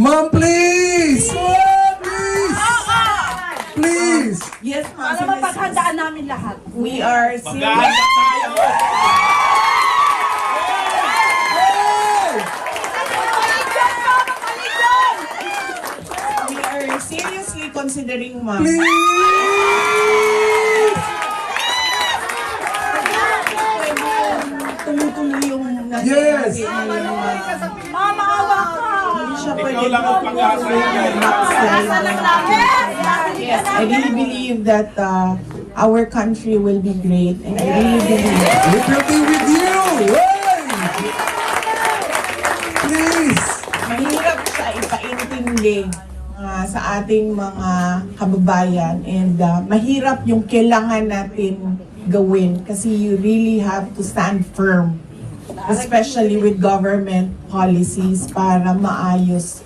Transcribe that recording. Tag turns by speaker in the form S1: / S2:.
S1: Ma'am, please! Ma'am, please! Please!
S2: Yes, ma'am.
S3: Para mapaghandaan namin lahat.
S2: We are serious.
S4: Maghahanda tayo!
S2: We are seriously considering, ma'am.
S1: Please!
S2: Tuloy-tuloy yung
S1: Yes.
S3: Mama, awa ka!
S2: Hindi siya
S4: Ikaw
S2: pwede
S4: lang ang pag-asa niya.
S3: Pag-asa lang namin!
S2: Yes, I really believe that our country will be great. And I really believe
S1: It will be with you! Hey! Please!
S2: mahirap siya ipaintindi sa ating mga kababayan. And mahirap yung kailangan natin gawin kasi you really have to stand firm, especially with government policies para maayos